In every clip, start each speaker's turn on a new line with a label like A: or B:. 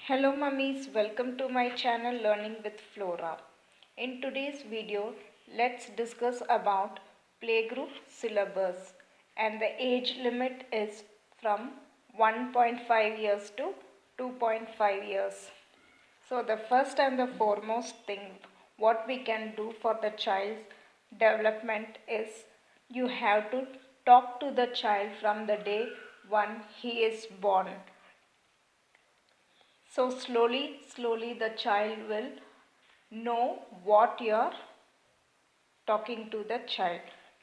A: Hello mummies, welcome to my channel Learning with Flora. In today's video, let's discuss about playgroup syllabus, and the age limit is from 1.5 years to 2.5 years. So the first and the foremost thing what we can do for the child's development is you have to talk to the child from the day when he is born. So slowly the child will know what you are talking to the child.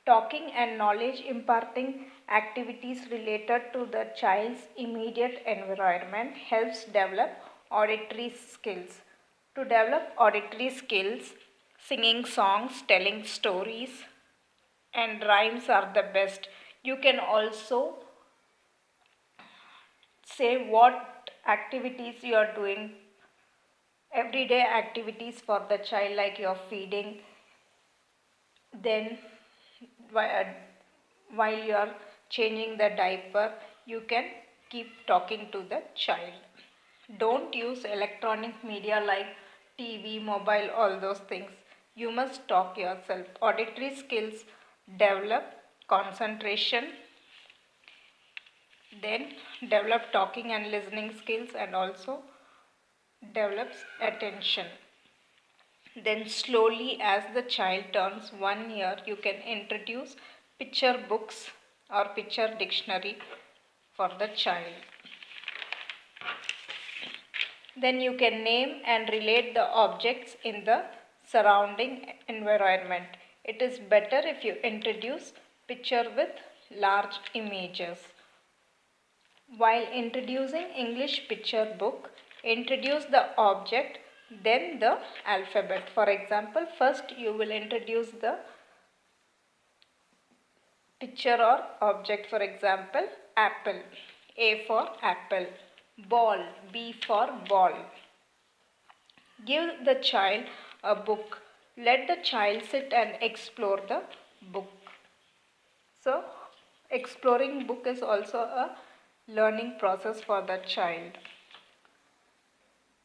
A: Talking and knowledge imparting activities related to the child's immediate environment helps develop auditory skills. To develop auditory skills, singing songs, telling stories, and rhymes are the best. You can also say what activities you are doing, everyday activities for the child, like you're feeding, then while you are changing the diaper, you can keep talking to the child. Don't use electronic media like TV, mobile, all those things. You must talk yourself. Auditory skills develop concentration, then develop talking and listening skills, and also develops attention. Then slowly, as the child turns 1 year, you can introduce picture books or picture dictionary for the child. Then you can name and relate the objects in the surrounding environment. It is better if you introduce picture with large images. While introducing English picture book, introduce the object, then the alphabet. For example, first you will introduce the picture or object. For example, apple, A for apple. Ball, B for ball. Give the child a book. Let the child sit and explore the book. So, exploring book is also a learning process for the child.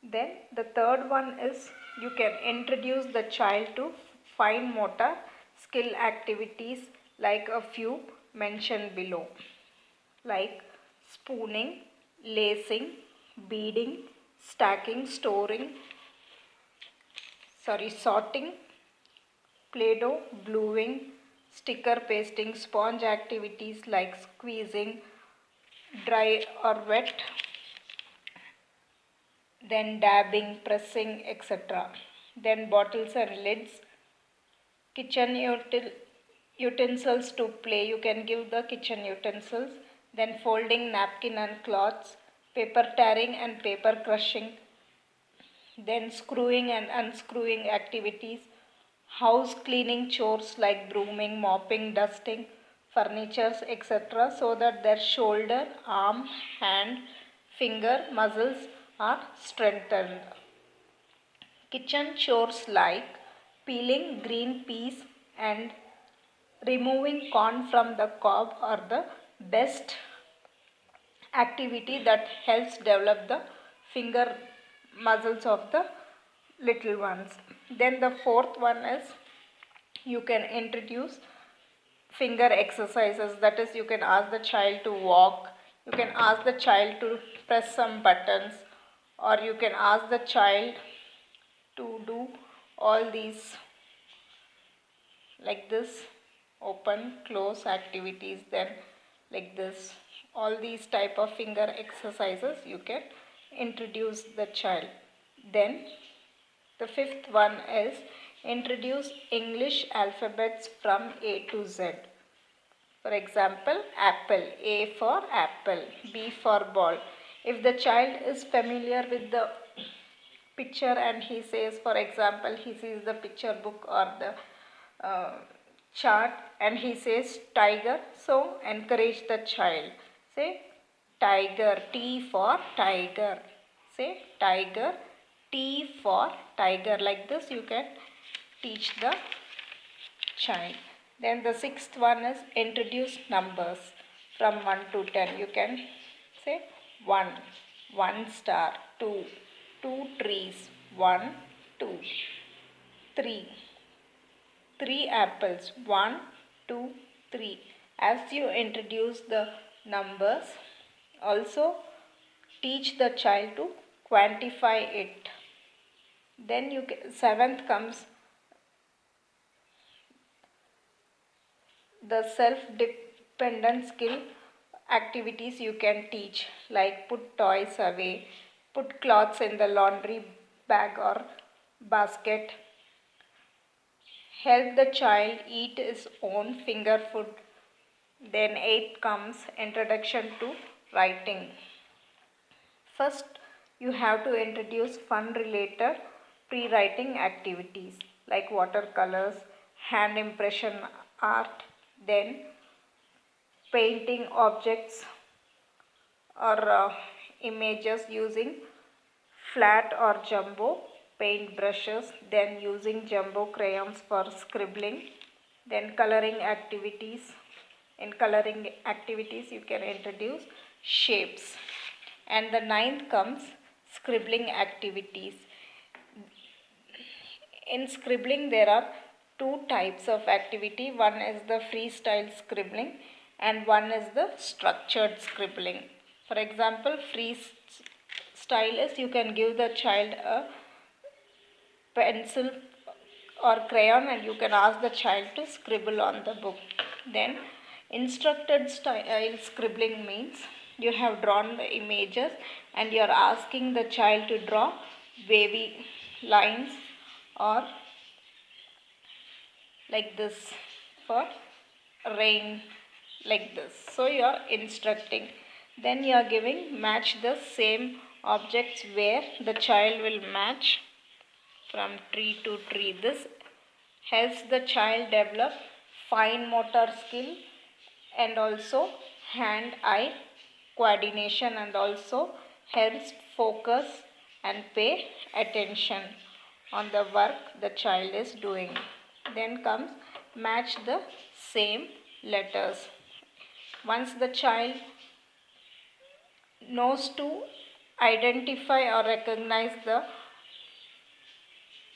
A: Then the third one is you can introduce the child to fine motor skill activities like a few mentioned below, like spooning, lacing, beading, stacking, sorting, Play-Doh, gluing, sticker pasting, sponge activities like squeezing, dry or wet, then dabbing, pressing, etc. Then bottles and lids, kitchen utensils to play. You can give the kitchen utensils. Then folding napkin and cloths, paper tearing and paper crushing. Then screwing and unscrewing activities, house cleaning chores like brooming, mopping, dusting, furnitures, etc. so that their shoulder, arm, hand, finger muscles are strengthened. Kitchen chores like peeling green peas and removing corn from the cob are the best activity that helps develop the finger muscles of the little ones. Then the fourth one is you can introduce finger exercises. That is, you can ask the child to walk, you can ask the child to press some buttons, or you can ask the child to do all these like this, open close activities, then like this, all these type of finger exercises you can introduce the child. Then the fifth one is introduce English alphabets from A to Z. For example, apple, A for apple, B for ball. If the child is familiar with the picture and he says, for example, he sees the picture book or the chart and he says tiger, so encourage the child. Say tiger, T for tiger. Say tiger, T for tiger. Like this you can teach the child. Then the sixth one is introduce numbers from 1 to 10. You can say 1, 1 star, 2, 2 trees. 1, 2, 3. 3 apples. 1, 2, 3. As you introduce the numbers, also teach the child to quantify it. Then seventh comes the self-dependent skill activities you can teach, like put toys away, put clothes in the laundry bag or basket, help the child eat his own finger food. Then 8 comes introduction to writing. First, you have to introduce fun related pre-writing activities like watercolors, hand impression art, then painting objects or images using flat or jumbo paint brushes, then using jumbo crayons for scribbling, then coloring activities. In coloring activities, you can introduce shapes. And the ninth comes scribbling activities. In scribbling, there are two types of activity. One is the freestyle scribbling and one is the structured scribbling. For example, freestyle is you can give the child a pencil or crayon and you can ask the child to scribble on the book. Then instructed style scribbling means you have drawn the images and you are asking the child to draw wavy lines or like this for rain, like this. So you are instructing. Then you are giving match the same objects where the child will match from tree to tree. This helps the child develop fine motor skill and also hand-eye coordination, and also helps focus and pay attention on the work the child is doing. Then comes match the same letters. Once the child knows to identify or recognize the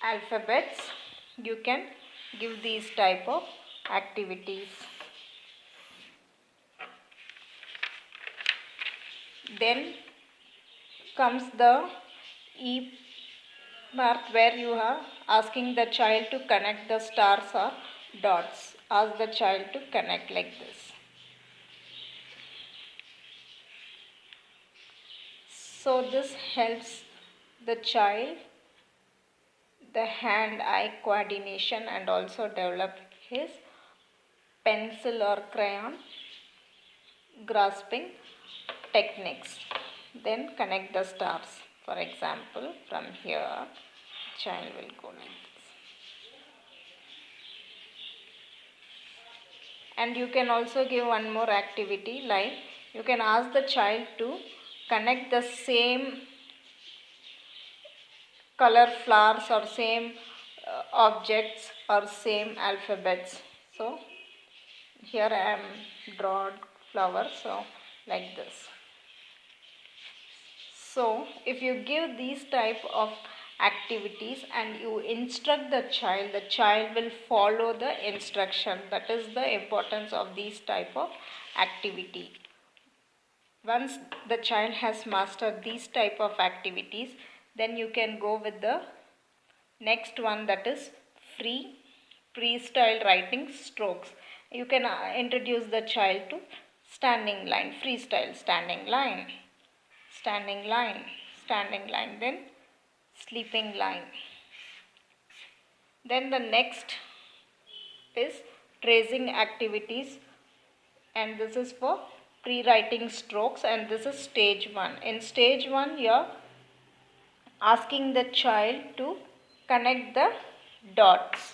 A: alphabets, you can give these type of activities. Then comes the E part where you are asking the child to connect the stars or dots. Ask the child to connect like this. So this helps the child the hand-eye coordination and also develop his pencil or crayon grasping techniques. Then connect the stars. For example, from here, child will go like this. And you can also give one more activity, like you can ask the child to connect the same color flowers or same objects or same alphabets. So here I am drawn flowers, so like this. So if you give these type of activities and you instruct the child will follow the instruction. That is the importance of these type of activity. Once the child has mastered these type of activities, then you can go with the next one, that is freestyle writing strokes. You can introduce the child to standing line, freestyle standing line, standing line, standing line, then sleeping line. Then the next is tracing activities, and this is for pre-writing strokes, and this is stage 1. In stage 1, you are asking the child to connect the dots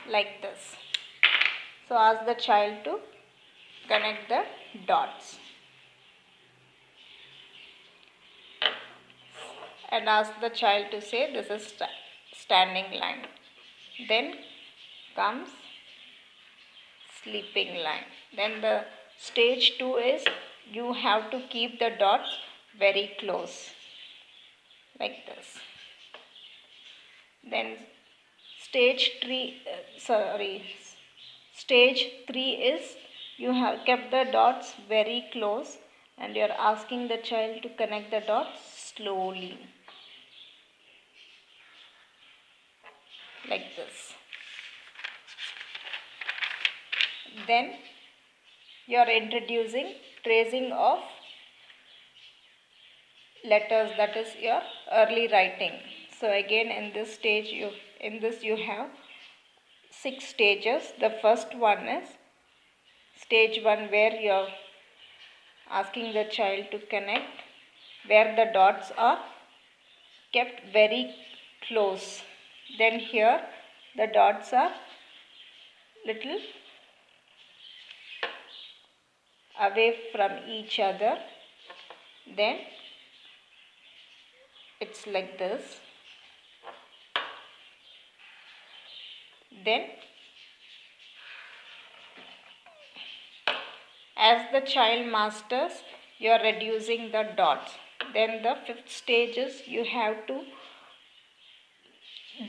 A: like this. So ask the child to connect the dots and ask the child to say this is standing line. Then comes sleeping line. Then the stage 2 is you have to keep the dots very close like this. Then stage 3 is you have kept the dots very close and you are asking the child to connect the dots slowly like this. Then you are introducing tracing of letters, that is your early writing. So again in this stage you have 6 stages. The first one is stage 1 where you are asking the child to connect where the dots are kept very close. Then here the dots are little away from each other. Then it's like this. Then as the child masters, you are reducing the dots. Then the 5th stage is you have to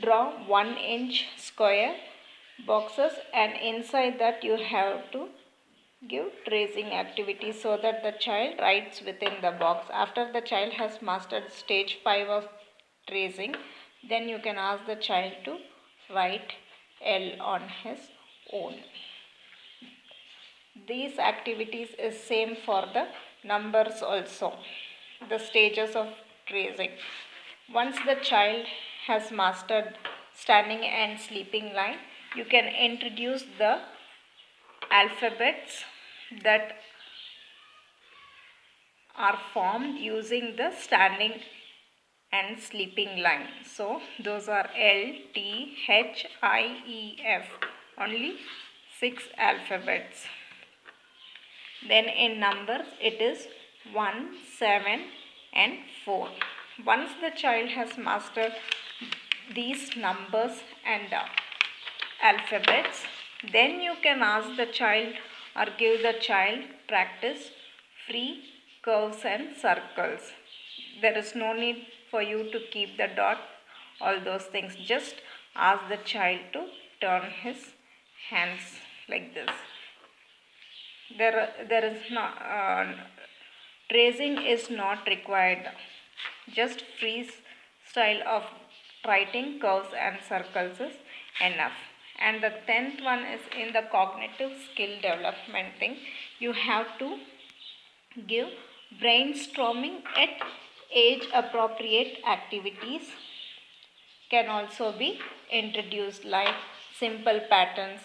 A: draw 1-inch square boxes and inside that you have to give tracing activity so that the child writes within the box. After the child has mastered stage 5 of tracing, then you can ask the child to write L on his own. These activities is same for the numbers also, the stages of tracing. Once the child has mastered standing and sleeping line, you can introduce the alphabets that are formed using the standing and sleeping line. So those are L, T, H, I, E, F. Only 6 alphabets. Then in numbers it is 1, 7 and 4. Once the child has mastered these numbers and alphabets, then you can ask the child or give the child practice free curves and circles. There is no need for you to keep the dot, all those things. Just ask the child to turn his hands like this. There is not tracing is not required. Just freestyle of writing curves and circles is enough. And the 10th one is in the cognitive skill development thing. You have to give brainstorming at age appropriate activities can also be introduced, like simple patterns,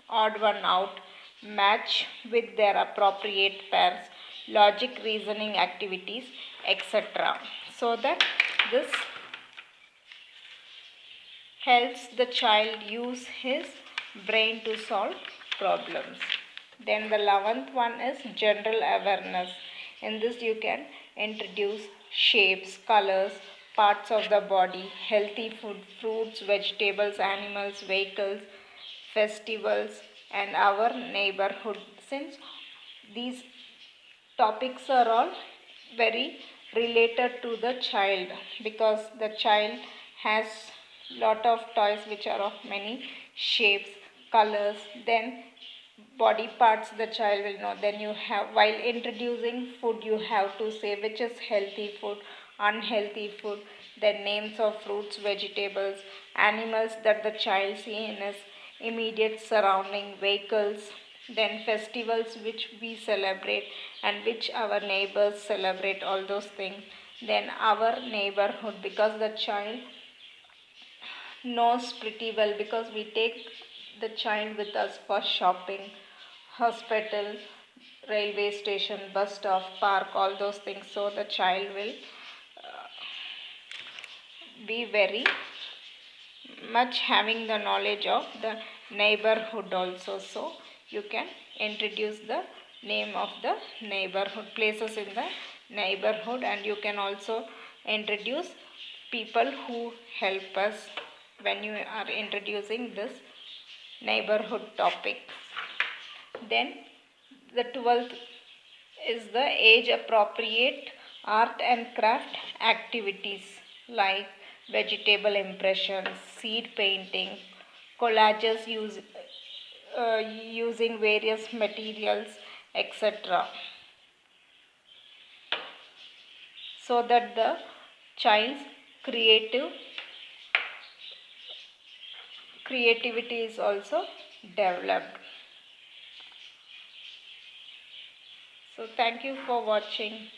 A: odd one out, match with their appropriate pairs, logic reasoning activities, etc. So that this helps the child use his brain to solve problems. Then the 11th one is general awareness. In this you can introduce shapes, colors, parts of the body, healthy food, fruits, vegetables, animals, vehicles, festivals and our neighborhood. Since these topics are all very related to the child, because the child has lot of toys which are of many shapes, colors, then body parts the child will know. Then you have, while introducing food, you have to say which is healthy food, unhealthy food, then names of fruits, vegetables, animals that the child see in his immediate surrounding, vehicles, then festivals which we celebrate and which our neighbors celebrate, all those things. Then our neighborhood, because the child knows pretty well, because we take the child with us for shopping, hospital, railway station, bus stop, park, all those things. So the child will be very much having the knowledge of the neighborhood also. So you can introduce the name of the neighborhood, places in the neighborhood, and you can also introduce people who help us when you are introducing this neighborhood topic. Then the 12th is the age appropriate art and craft activities like vegetable impressions, seed painting, collages using various materials, etc. so that the child's creativity is also developed. So thank you for watching.